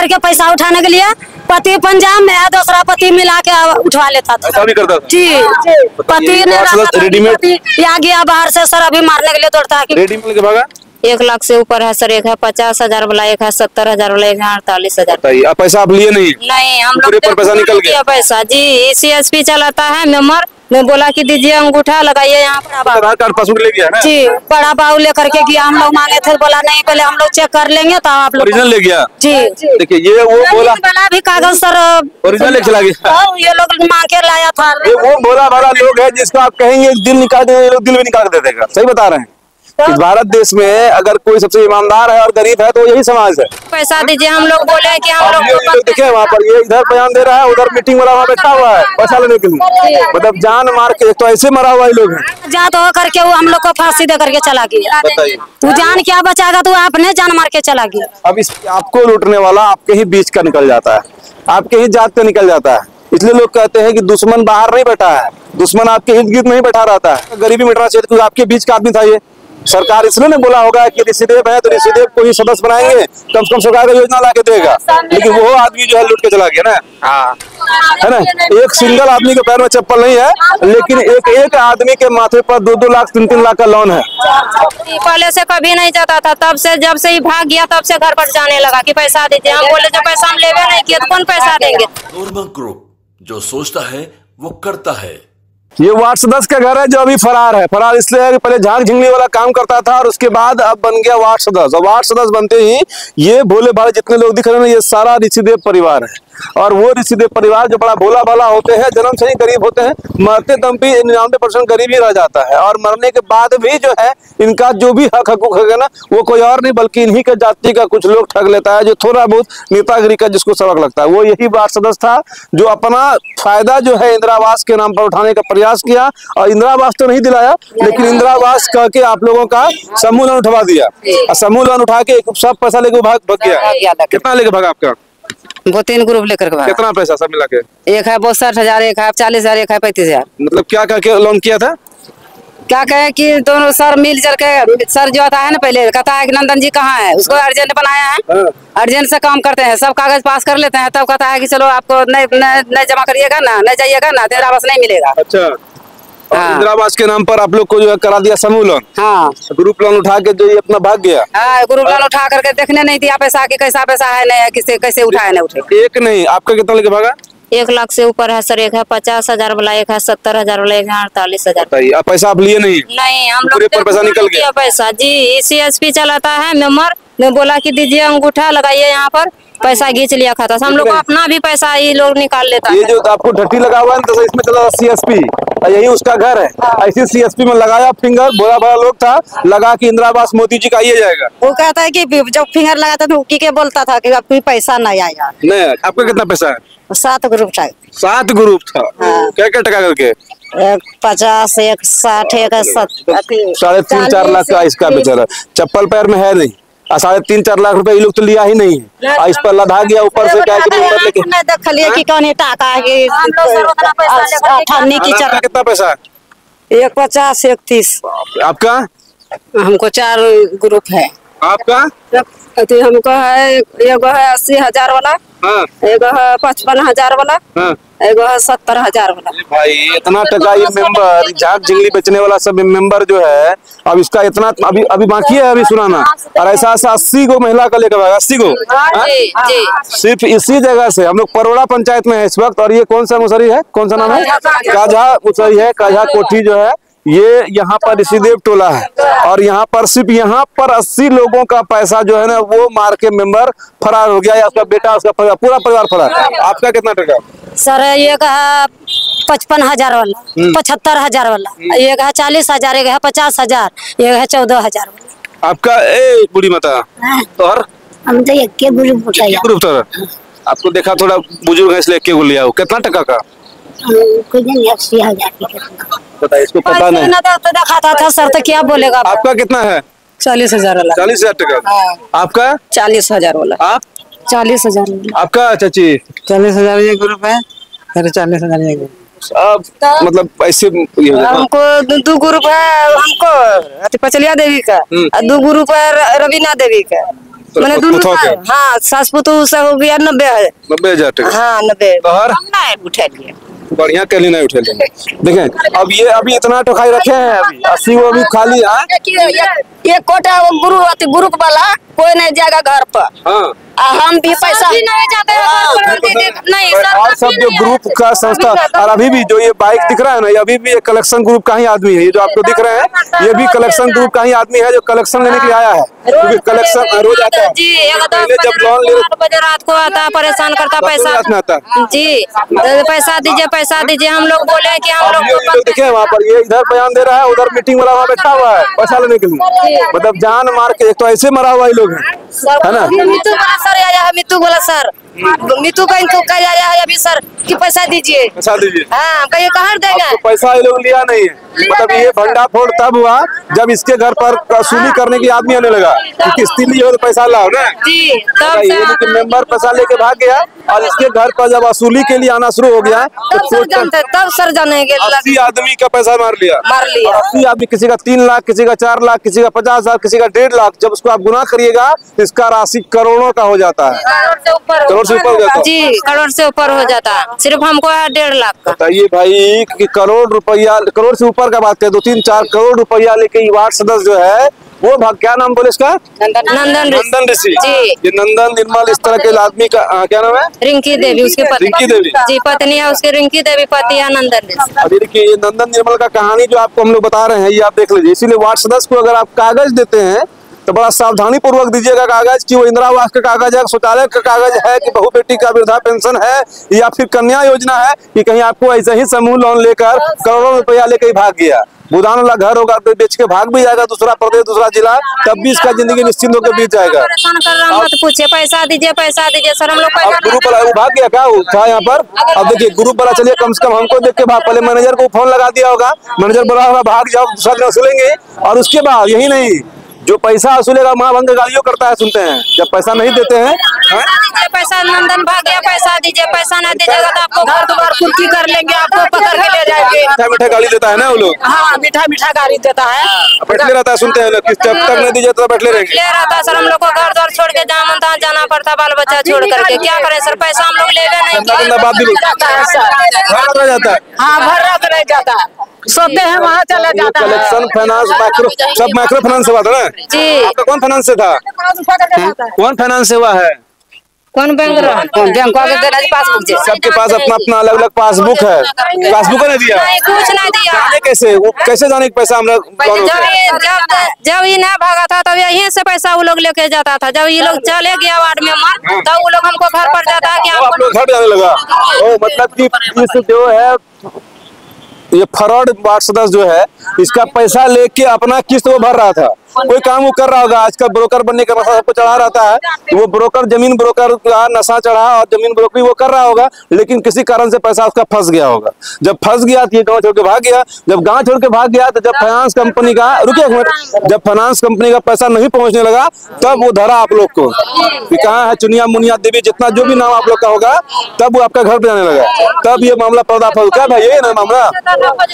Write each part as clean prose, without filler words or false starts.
करके पैसा उठाने के लिए पति पंजाब में है, दूसरा पति मिला के उठवा लेता था। ऐसा भी करता था जी, पति ने रेडीमेड या गया बाहर से सर, अभी मारने के लिए दौड़ता है। रेडीमेड के भागा 1 लाख से ऊपर है सर। एक है 50,000 वाला, एक है 70,000 वाला, एक है 48,000। अब पैसा आप लिए नहीं? नहीं, हम लोग पर पैसा निकल गया पैसा जी। CSP चलाता है मेंबर, मैं बोला कि दीजिए अंगूठा लगाइए यहाँ पर। आधार कार्ड पासबुक ले गया ना जी, बड़ा बाबू लेकर के गया, हम लोग मांगे थे, बोला नहीं पहले हम लोग चेक कर लेंगे तो आप लोग ओरिजिनल ले गया। जी देखिए ये वो बोला भी कागज सर ओरिजिनल ले चला गया। ये लोग मांग के लाया था। ये वो भोला भाला लोग है जिसको आप कहेंगे दिल निकाल देंगे, ये लोग दिल भी निकाल के दे देगा। सही बता रहे हैं। इस भारत देश में अगर कोई सबसे ईमानदार है और गरीब है तो यही समाज है। पैसा दीजिए, हम लोग बोले कि हम लोग देखे वहाँ पर ये इधर बयान दे रहा है, उधर मीटिंग वाला वहाँ बैठा हुआ है पैसा लेने के लिए। मतलब जान मार के, तो ऐसे मरा हुआ लोग हैं। जात हो करके वो हम लोग को फांसी दे करके चला गया। बताइए तू जान क्या बचाएगा, तू आपने जान मार के चला गया। अब इस आपको लूटने वाला आपके ही बीच का निकल जाता है, आपके ही जात का निकल जाता है। इसलिए लोग कहते हैं कि दुश्मन बाहर नहीं बैठा है, दुश्मन आपके इर्द गिर्द नहीं बैठा रहता है। गरीबी मिटना चाहिए, क्योंकि आपके बीच का आदमी था ये। सरकार इसलिए नहीं बोला होगा कि ऋषिदेव है तो ऋषिदेव को ही सदस्य बनाएंगे, कम से कम सरकार का योजना ला के देगा। लेकिन वो आदमी जो है लूट के चला गया ना। हाँ, है ना। एक सिंगल आदमी के पैर में चप्पल नहीं है, लेकिन एक आदमी के माथे पर 2-2 लाख 3-3 लाख का लोन है। पहले से कभी नहीं जाता था, तब से जब से ही भाग गया तब से घर पर जाने लगा कि पैसा दीजिए। हम बोले जब पैसा हम लेवे नहीं किए तो कौन पैसा देंगे। नॉर्मल ग्रुप जो सोचता है वो करता है। ये वार्ड सदस्य का घर है जो अभी फरार है। फरार इसलिए है कि पहले झांक झिंगली वाला काम करता था और उसके बाद अब बन गया वार्ड सदस्य। और वार्ड सदस्य बनते ही ये भोले भाले जितने लोग दिख रहे हैं ये सारा ऋषिदेव परिवार है। और वो ऋषिदेव परिवार जो बड़ा भोला भाला होते हैं, जन्म से ही गरीब होते हैं, मरते दम भी 99% गरीब ही रह जाता है। और मरने के बाद भी जो है इनका जो भी हक हकूक है ना, वो कोई और नहीं बल्कि इन्हीं के जाति का कुछ लोग ठग लेता है, जो थोड़ा बहुत नेतागिरी का जिसको सबक लगता है। वो यही वार्ड सदस्य था जो अपना फायदा जो है इंदिरा आवास के नाम पर उठाने का प्रयास किया। और इंदिरा आवास तो नहीं दिलाया, लेकिन इंदिरा आवास कह के आप लोगों का समूह लोन उठवा दिया। और समूह लोन उठा के सब पैसा लेके भाग गया। कितना लेके भागा आपका? वो 3 ग्रुप लेकर के भागा। कितना पैसा सब मिला के? एक है 62,000, एक है 40,000, एक है 35,000। मतलब क्या क्या लोन किया था? क्या कहे कि दोनों सर मिल जल के, सर जो आता है ना पहले कहता है कि नंदन जी कहाँ है, उसको अर्जेंट बनाया है, अर्जेंट से काम करते हैं, सब कागज पास कर लेते हैं, तब कहता है कि चलो आपको नहीं जमा करिएगा ना, नहीं जाइएगा ना, तेरा बस नहीं मिलेगा। अच्छा। हाँ। इंदिरा आवास के नाम पर आप लोग को जो है करा दिया समूह लोन। हाँ। ग्रुप लोन उठा के जो ये अपना भाग गया। हाँ, ग्रुप लोन उठा करके देखने नहीं दिया पैसा कि कैसा पैसा है, नहीं है, किसे कैसे उठाया नहीं उठे। एक नहीं, आपका कितना लेके भागा? 1 लाख से ऊपर है सर। एक है 50,000 वाला, एक है 70,000 वाला, एक है 48,000। आप पैसा आप लिए नहीं? नहीं, हम लोग पर पैसा निकल गया पैसा जी। CSP चलाता है मेंबर, मैं बोला कि दीजिए अंगूठा लगाइए यहाँ पर, पैसा खींच लिया खाता से। हम लोग को अपना भी पैसा ये लोग निकाल लेता है। ये जो आपको ढट्टी लगा हुआ है तो इसमें चला CSP, यही उसका घर है। ऐसी CSP में लगाया फिंगर, भोला भाला लोग था, लगा कि इंदिरा आवास मोदी जी का आइए जाएगा। वो कहता है कि जब फिंगर लगाता था उनकी के बोलता था कि आपको पैसा नहीं आएगा। नहीं, आपका कितना पैसा है? 7 ग्रुप था। 7 ग्रुप था। क्या क्या टका करके? 50, 1 60, 1 70, 3.5-4 लाख का इसका बेचारा। चप्पल पैर में है नहीं, 3.5-4 लाख रुपए ये लोग तो लिया ही नहीं है। इस पर लदा गया ऊपर से क्या कि देख लिए कि कौन टाका की कितना पैसा? 1 50, 1 30। आपका? हमको 4 ग्रुप है। आपका? हमको है, एगो है 80,000 वाला, एगो है 55,000 वाला, एगो है 70,000 वाला। भाई इतना टका ये मेंबर झाग झिंगली बेचने वाला सब मेंबर जो है, अब इसका इतना अभी बाकी है अभी सुनाना। और ऐसा 80 को महिला का लेकर 80 को सिर्फ इसी जगह से हम लोग परोड़ा पंचायत में है इस वक्त। और ये कौन सा मुसरी है, कौन सा नाम है? काझा मुसरी है। काझा कोठी जो है ये यहाँ पर ऋषिदेव टोला है। और यहाँ पर सिर्फ यहाँ पर 80 लोगों का पैसा जो है ना वो मार के मेंबर फरार हो गया, या उसका बेटा, उसका पूरा परिवार फरार। आपका कितना टका? सर एक है 55,000 वाला, 75,000 वाला, एक है 40,000, एक है 50,000, एक है 14,000 वाला। आपका बुढ़ी माता? और हम तो एक के ग्रुप था। आपको देखा थोड़ा बुजुर्ग है इसलिए एक के को लिया। कितना टका का? 80,000। बताइए, इसको पता नहीं तो दिखाता था सर, तो क्या बोलेगा। आपका कितना है? 40,000 वाला। 40,000 टका। आपका? 40,000 वाला। आप? 40,000। आपका चाची? 40,000 ये ग्रुप है, 40,000 ये ग्रुप। अब मतलब ऐसे हमको 2 ग्रुप है। हमको पचलिया देवी का, 2 ग्रुप है रवीना देवी का। मैंने दोनों पुतों के? हाँ सास पुतों से हो गया 90,000 टका। हाँ 90 तोहर उठा लिए बढ़िया के लिए नहीं उठे लेंगे। देखें अब ये अभी इतना टोखाई रखे हैं, अभी 80 वो अभी खाली है। ये कोटा ग्रुप वाला कोई नहीं जाएगा घर पर। हाँ हम भी पैसा नहीं जाते हैं नहीं और सब जो ग्रुप का संस्था, और अभी भी जो ये बाइक दिख रहा है ना, ये अभी भी एक कलेक्शन ग्रुप का ही आदमी है। ये जो आपको दिख रहे हैं ये भी कलेक्शन ग्रुप का ही आदमी है जो कलेक्शन लेने के लिए आया है, क्योंकि कलेक्शन रोज आता है। जी पहले जब लोन ले 8 बजे रात को आता है, परेशान करता पैसा रात में आता है। जी पैसा दीजिए। हम लोग बोले कि हम ये लोग देखे वहाँ पर, ये इधर बयान दे रहा है, उधर मीटिंग वाला वहाँ बैठा हुआ है पैसा लेने के लिए। मतलब जान मार के, एक तो ऐसे मरा हुआ ये लोग है ना। मितू बोला सर आया है, मितू बोला सर, मितू का इनको कह आया है अभी सर कि पैसा दीजिए। पैसा दीजिए। हाँ कहीं कहाँ देगा। आपको पैसा ये लोग लिया नहीं है। मतलब ये भंडाफोड़ तब हुआ जब इसके घर पर वसूली करने की आदमी आने लगा कि किस्ती लिए हो तो पैसा लाओ ना। जी ये लेकिन मेंबर पैसा लेके भाग गया और इसके घर पर जब वसूली के लिए आना शुरू हो गया तब सर जानेंगे 80 आदमी का पैसा मार लिया। 80 आदमी, किसी का 3 लाख, किसी का 4 लाख, किसी का 50,000, किसी का 1.5 लाख। जब उसको आप गुना करिएगा तो इसका राशि करोड़ों का हो जाता है, करोड़ से ऊपर हो जाता है। जी करोड़ से ऊपर हो जाता है। सिर्फ हमको है 1.5 लाख का। बताइए भाई कि करोड़ रुपया, करोड़ से ऊपर का बात करें 2-3-4 करोड़ रुपया लेके वार्ड सदस्य जो है वो क्या नाम बोले इसका? नंदन ऋषि। जी ये नंदन निर्मल इस तरह के आदमी का क्या नाम है? रिंकी देवी उसकी पत्नी। रिंकी देवी जी पत्नी है उसकी, रिंकी देवी पति है नंदन ऋषि। अभी देखिए ये नंदन निर्मल का कहानी जो आपको हम लोग बता रहे हैं ये आप देख लीजिए। इसीलिए वार्ड सदस्य को अगर आप कागज देते हैं तो बड़ा सावधानी पूर्वक दीजिएगा कागज, कि वो इंदिरा आवास का कागज है, शौचालय का कागज है, कि बहु बेटी का वृद्धा पेंशन है, या फिर कन्या योजना है, कि कहीं आपको ऐसे ही समूह लोन लेकर करोड़ों रुपया लेकर ही भाग गया। बुदान वाला घर होगा तो बेच के भाग भी जाएगा दूसरा प्रदेश, दूसरा जिला, तब भी इसका जिंदगी निश्चिंत होकर बीत जाएगा। परेशान कर रहा हूं, मत पूछिए, पैसा दीजिए सर। हम लोग अब ग्रुप वाला वो भाग गया क्या वो था यहाँ पर? अब देखिए ग्रुप वाला, चलिए कम से कम हमको देख के भाग, पहले मैनेजर को फोन लगा दिया होगा, मैनेजर बोला होगा भाग जाओ, दूसरा दिन वसूलेंगे। और उसके बाद यही नहीं, जो पैसा वसूलेगा माँ भंग गालियों करता है, सुनते हैं जब पैसा नहीं देते हैं। पैसा नंदन भाग गया, पैसा दीजिए, पैसा नहीं दीजिएगा तो आपको घर द्वार कुर्की कर लेंगे, आपको पकड़ के ले जाएंगे। मीठा मीठा गाली देता है ना वो लोग। हाँ मीठा गाली देता है। बैठले रहता है, सुनते हैं लोग, जब तक नहीं दीजिए तो बैठले रहेंगे। ले रहता है सर। हम लोग को घर द्वार छोड़ के जहाँ मन तहाँ जाना पड़ता, बाल बच्चा छोड़ करके। क्या करें सर, पैसा हम लोग लेवे नहीं। बात भी जाता है सर। जाता है। हाँ भर रात रह जाता है, सोते हैं वहाँ चले जाता है। कलेक्शन फाइनेंस सब माइक्रो फाइनेंस से हुआ था ना जी। आपका कौन फाइनेंस से था? कौन फाइनेंस से हुआ है? कौन बैंक रहा? बैंक को देना पासबुक जी। सबके पास अपना अपना अलग अलग पासबुक है। पासबुक नहीं दिया? नहीं, कुछ नहीं दिया। जाने कैसे वो कैसे जाने कि पैसा हमरा जब ये ना भागा था तब यहीं से पैसा वो लोग लेके जाता था। जब ये लोग चले गया वार्ड में मन, तब वो लोग हमको घर पर जाता है कि आप लोग घर जाने लगा। ओ मतलब कि इस जो है ये फ्रॉड वार्ड सदस्य जो है इसका पैसा लेके अपना किस्त वो भर रहा था। कोई काम वो कर रहा होगा, आजकल ब्रोकर बनने का नशा सबको चढ़ा रहता है, वो ब्रोकर जमीन ब्रोकर का नशा चढ़ा और जमीन ब्रोकरी वो कर रहा होगा, लेकिन किसी कारण से पैसा उसका फंस गया होगा। जब फंस गया तो ये गांव छोड़ के भाग गया। जब गांव छोड़ के भाग गया तो जब फाइनेंस कंपनी का, रुकिए एक मिनट, जब फाइनेंस कंपनी का पैसा नहीं पहुंचने लगा तब वो धरा आप लोग को कि कहाँ है चुनिया मुनिया देवी, जितना जो भी नाम आप लोग का होगा, तब वो आपका घर पे जाने लगा। तब ये मामला पर्दाफाश क्या भाई, ये ना मामला,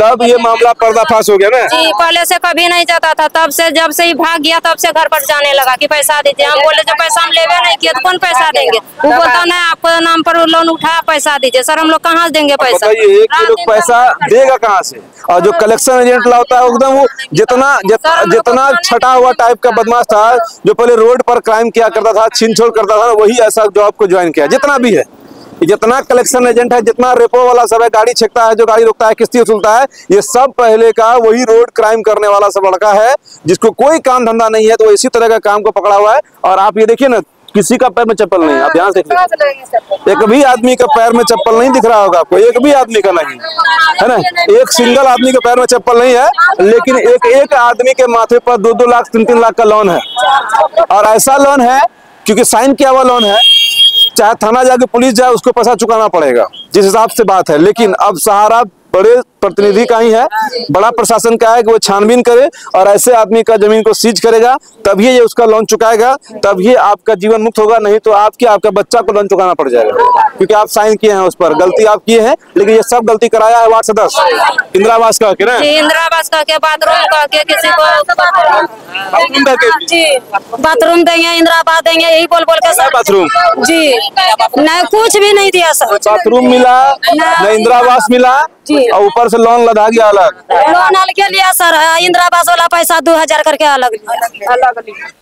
तब ये मामला पर्दाफाश हो गया ना जी। पहले से कभी नहीं जाता था, तब से जब से ही भाग गया तब से घर पर जाने लगा कि पैसा दीजिए। हम बोले जब पैसा हम लेवे नहीं किए तो कौन पैसा देंगे? वो बोलता नहीं, आपको नाम पर लोन उठाया, पैसा दीजिए। सर हम लोग कहाँ देंगे पैसा? बताइए एक लोग पैसा देगा कहाँ से? और जो कलेक्शन एजेंट लाता है एकदम वो जितना छटा हुआ टाइप का बदमाश था, जो पहले रोड पर क्राइम किया करता था, छीन छोड़ करता था, वही ऐसा जॉब को ज्वाइन किया। जितना भी है, जितना कलेक्शन एजेंट है, जितना रेपो वाला सब है, गाड़ी छेकता है, जो गाड़ी रोकता है, किस्ती वसूलता है, ये सब पहले का वही रोड क्राइम करने वाला सब लड़का है, जिसको कोई काम धंधा नहीं है, तो इसी तरह का काम को पकड़ा हुआ है। और आप ये देखिए ना, किसी का पैर में चप्पल नहीं है, आप ध्यान से देखिए, एक भी आदमी का पैर में चप्पल नहीं दिख रहा होगा आपको, एक भी आदमी का नहीं है ना, एक सिंगल आदमी के पैर में चप्पल नहीं है, लेकिन एक आदमी के माथे पर 2-2 लाख 3-3 लाख का लोन है। और ऐसा लोन है क्योंकि साइन किया हुआ लोन है, चाहे थाना जाके पुलिस जाए उसको पैसा चुकाना पड़ेगा, जिस हिसाब से बात है। लेकिन अब सहारा बड़े प्रतिनिधि का ही है, बड़ा प्रशासन का है कि वो छानबीन करे और ऐसे आदमी का जमीन को सीज करेगा, तभी ये उसका लोन चुकाएगा, तभी आपका जीवन मुक्त होगा। नहीं तो आपका बच्चा को लोन चुकाना पड़ जाएगा, क्योंकि आप साइन किए हैं उस पर, गलती आप किए हैं। लेकिन ये सब गलती कराया है वार्ड सदस्य इंदिरा आवास का ना, इंदिरा आवास का के बाथरूम का के किसी को जी बाथरूम देंगे, इंदिरा आवास देंगे, यही बोल बोल के सर बाथरूम जी नहीं कुछ भी नहीं दिया सर। बाथरूम मिला न इंदिरा आवास मिला और ऊपर से लोन लदा गया अलग। लोन अलग लिया सर, इंदिरा आवास वाला पैसा 2000 करके अलग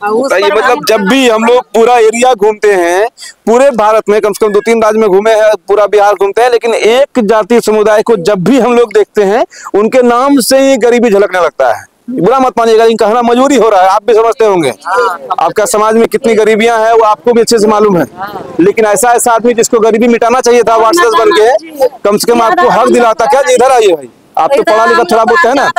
बताइए, मतलब जब भी हम लोग पूरा एरिया घूमते हैं, पूरे भारत में कम से कम 2-3 राज्य में घूमे हैं, पूरा बिहार घूमते हैं, लेकिन एक जाति समुदाय को जब भी हम लोग देखते हैं उनके नाम से ही गरीबी झलकने लगता है। बुरा मत मानिएगा, लेकिन कहना मजबूरी हो रहा है, आप भी समझते होंगे। आपका समाज में कितनी गरीबियां हैं वो आपको भी अच्छे से मालूम है, लेकिन ऐसा आदमी जिसको गरीबी मिटाना चाहिए था वार्ड सदस्य बन के, कम से कम आपको हक दिलाता। क्या इधर आइए भाई, आप तो पढ़ा लिखा थोड़ा बहुत है ना,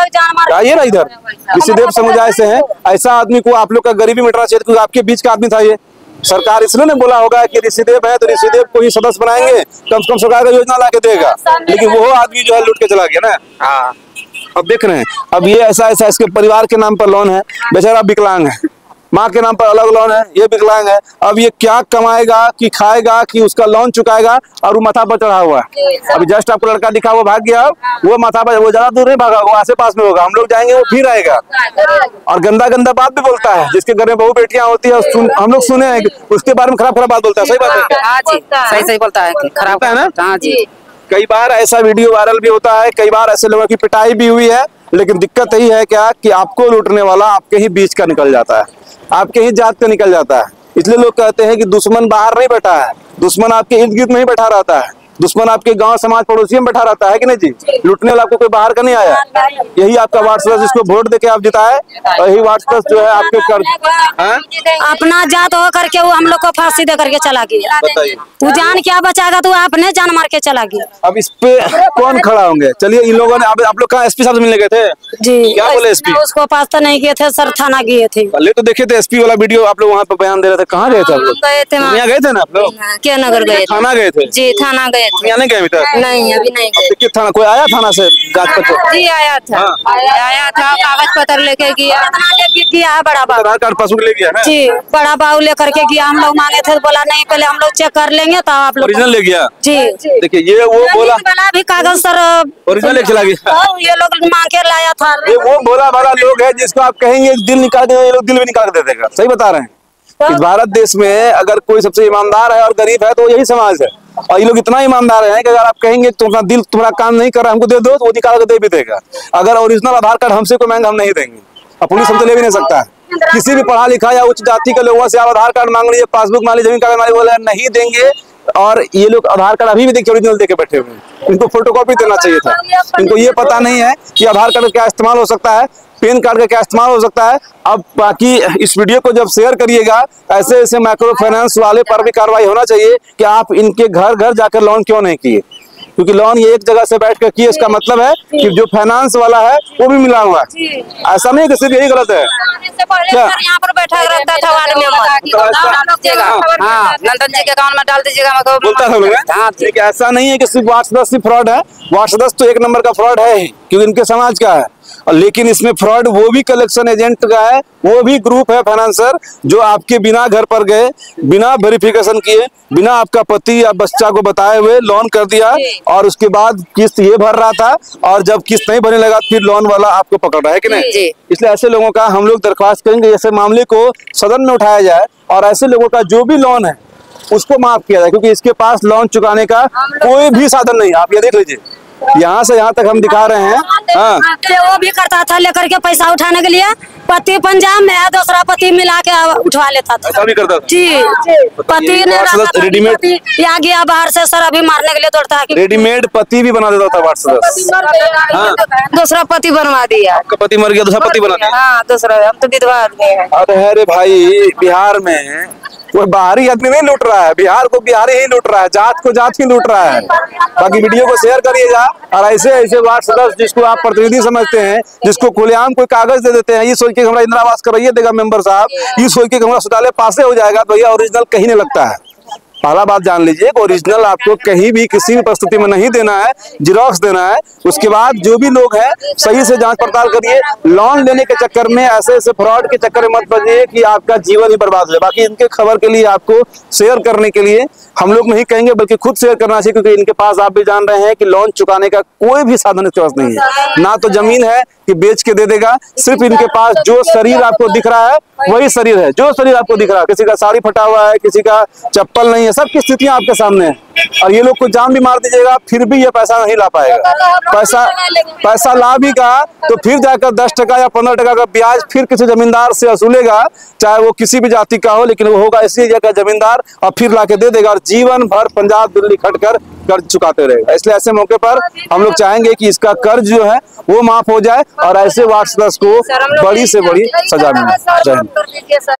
आइए ना इधर, ऋषिदेव समुदाय से हैं। ऐसा आदमी को आप लोग का गरीबी मिटाना चाहिए, क्योंकि आपके बीच का आदमी था ये। सरकार इसलिए ने बोला होगा कि ऋषिदेव है तो ऋषिदेव को ही सदस्य बनाएंगे, कम से कम सरकार का योजना ला के देगा, लेकिन वो आदमी जो है लूट के चला गया ना। अब देख रहे हैं, अब ये ऐसा इसके परिवार के नाम पर लोन है, बेचारा विकलांग है, माँ के नाम पर अलग लोन है, ये विकलांग है। अब ये क्या कमाएगा कि खाएगा कि उसका लोन चुकाएगा, और वो माथा पर चढ़ा हुआ है। अभी जस्ट आपको लड़का दिखा, वो भाग गया, वो माथा पर, वो ज्यादा दूर नहीं भागा, वो आसे पास में होगा, हम लोग जाएंगे वो फिर आएगा और गंदा गंदा बात भी बोलता है। जिसके घर में बहू बेटियां होती है हम लोग सुने हैं उसके बारे में खराब बात बोलता है। सही बात है, हाँ जी, सही बोलता है, खराब है ना। हाँ जी, कई बार ऐसा वीडियो वायरल भी होता है, कई बार ऐसे लोगों की पिटाई भी हुई है, लेकिन दिक्कत यही है क्या कि आपको लूटने वाला आपके ही बीच का निकल जाता है, आपके ही जात का निकल जाता है। इसलिए लोग कहते हैं कि दुश्मन बाहर नहीं बैठा है, दुश्मन आपके इर्द गिर्द में ही बैठा रहता है, दुश्मन आपके गांव समाज पड़ोसी में बैठा रहता है कि नहीं जी। लूटने वाला आपको कोई बाहर का नहीं आया। यही आपका वार्ड सदस्य जिसको वोट देके आप जिताए, और यही वार्ड सदस्य जो है आपके अपना जात हो करके वो हम लोग को फांसी दे करके चला गया। तू जान क्या बचाएगा, तू अपने जान मार के चला गया। अब इस पे कौन खड़ा होंगे? चलिए, इन लोगों ने आप लोग कहाँ एसपी साहब से मिलने गए थे जी? क्या बोले एसपी? उसको पास तो नहीं गए थे सर, थाना गए थे। पहले तो देखे थे एसपी वाला वीडियो, आप लोग वहाँ पे बयान दे रहे थे, कहाँ गए थे आप लोग? गए थे, यहाँ गए थे ना आप लोग? क्या नगर गए, थाना गए थे जी थाना गए थे। यहाँ नहीं गए अभी तक? नहीं अभी नहीं गए। देखिए, थाना कोई आया थाना से जांच पत्र? जी आया था, आया था, कागज पत्र लेके गया, गया बड़ा बाबू, आधार कार्ड पासबुक ले गया ना जी, बड़ा बाबू लेकर के गया। हम लोग मांगे थे, बोला नहीं पहले हम लोग चेक कर लेंगे तो आप लोग ओरिजिनल ले गया जी। देखिए, ये वो बोला भी कागज सर ओरिजिनल लेके चला गया। ये लोग मांग के लाया था। ये वो भोला भाला लोग है जिसको आप कहेंगे दिल निकाल देंगे, ये लोग दिल भी निकाल के दे देगा। सही बता रहे हैं। इस भारत देश में अगर कोई सबसे ईमानदार है और गरीब है तो यही समाज है, और ये लोग इतना ईमानदार हैं कि अगर आप कहेंगे तुम्हारा दिल तुम्हारा काम नहीं कर रहा, हमको दे दो, तो वो निकाल के दे भी देगा। अगर ओरिजिनल आधार कार्ड हमसे कोई मांगे, हम नहीं देंगे, और पुलिस हमसे ले भी नहीं सकता है। किसी भी पढ़ा लिखा या उच्च जाति के लोगों से आप आधार कार्ड मांग लीजिए, पासबुक मांग लीजिए, जमीन कागज मांग लीजिए, बोले नहीं देंगे। और ये लोग आधार कार्ड अभी भी देखिए ओरिजिनल देके बैठे हुए हैं। इनको फोटोकॉपी देना चाहिए था। इनको ये पता नहीं है कि आधार कार्ड का क्या इस्तेमाल हो सकता है, पैन कार्ड का क्या इस्तेमाल हो सकता है। अब बाकी इस वीडियो को जब शेयर करिएगा, ऐसे ऐसे माइक्रो फाइनेंस वाले पर भी कार्रवाई होना चाहिए कि आप इनके घर घर जाकर लोन क्यों नहीं किए, क्योंकि लोन ये एक जगह से बैठ कर किए, इसका मतलब है कि जो फाइनेंस वाला है वो भी मिला हुआ है। ऐसा नहीं कि सिर्फ यही गलत है। क्या यहाँ पर बैठा रहता था वार्ड में, हाँ, नंदन जी के अकाउंट में डाल दीजिएगा, बोलता था लोग। हाँ, लेकिन ऐसा नहीं है कि सिर्फ वार्ड सदस्य फ्रॉड है, वार्ड सदस्य तो एक नंबर का फ्रॉड है ही, क्योंकि इनके समाज का है। लेकिन इसमें फ्रॉड वो भी कलेक्शन एजेंट का है, वो भी ग्रुप है फाइनेंसर, जो आपके बिना घर पर गए, बिना वेरिफिकेशन किए, बिना आपका पति या बच्चा को बताए हुए लोन कर दिया, और उसके बाद किस्त ये भर रहा था, और जब किस्त नहीं भरने लगा फिर लोन वाला आपको पकड़ रहा है कि नहीं। इसलिए ऐसे लोगों का हम लोग दरख्वास्त करेंगे ऐसे मामले को सदन में उठाया जाए, और ऐसे लोगों का जो भी लोन है उसको माफ किया जाए, क्योंकि इसके पास लोन चुकाने का कोई भी साधन नहीं। आप ये देख लीजिए, यहाँ से यहाँ तक हम दिखा रहे हैं। हाँ, वो भी करता था लेकर के पैसा उठाने के लिए, पति पंजाब में है, दूसरा पति मिला के उठवा लेता था। ऐसा भी करता था जी, पति ने रेडीमेड या गया बाहर से सर, अभी मारने के लिए दौड़ता है। रेडीमेड पति भी बना देता था वार्ड सदस्य। हाँ, दूसरा पति बनवा दिया। आपका पति मर गया, दूसरा पति बना दिया। हाँ, दूसरा, हम तो विधवा आदमी है। अरे भाई, बिहार में कोई बाहरी आदमी नहीं लूट रहा है, बिहार को बिहारी ही लूट रहा है, जात को जात ही लूट रहा है। बाकी वीडियो को शेयर करिएगा, और ऐसे ऐसे वार्ड सदस्य जिसको आप प्रतिनिधि समझते हैं, जिसको खुलेआम कोई कागज दे देते हैं, ये सोच के हमारा इंदिरा आवास करवाइए देगा मेंबर साहब, ये सोच के हमारा शौचालय पासे हो जाएगा, तो भैया ओरिजिनल कहीं नहीं लगता है। पहला बात जान लीजिए कि ओरिजिनल आपको कहीं भी किसी भी परिस्थिति में नहीं देना है, जिरोक्स देना है। उसके बाद जो भी लोग हैं सही से जांच पड़ताल करिए। लोन लेने के चक्कर में, ऐसे ऐसे फ्रॉड के चक्कर में मत पड़िए कि आपका जीवन ही बर्बाद हो जाए। बाकी इनके खबर के लिए, आपको शेयर करने के लिए हम लोग नहीं कहेंगे, बल्कि खुद शेयर करना चाहिए, क्योंकि इनके पास आप भी जान रहे हैं कि लोन चुकाने का कोई भी साधन इसके पास नहीं है। ना तो जमीन है कि बेच के दे देगा, सिर्फ इनके पास जो शरीर आपको दिख रहा है वही शरीर है, जो शरीर आपको दिख रहा है। किसी का साड़ी फटा हुआ है, किसी का चप्पल नहीं है, सबकी स्थितियां आपके सामने है। और ये लोग को जान भी मार दीजिएगा फिर भी ये पैसा नहीं ला पाएगा। पैसा ला भी का तो फिर जाकर 10% या 15% का ब्याज फिर किसी जमींदार से वसूलेगा, चाहे वो किसी भी जाति का हो, लेकिन वो होगा इसी जगह जमींदार, और फिर लाके दे देगा और जीवन भर पंजाब दिल्ली खटकर कर्ज चुकाते रहेगा। इसलिए ऐसे मौके पर हम लोग चाहेंगे कि इसका कर्ज जो है वो माफ हो जाए और ऐसे वार्ड सदस्य को बड़ी से बड़ी सजा मिले। जय हिंद।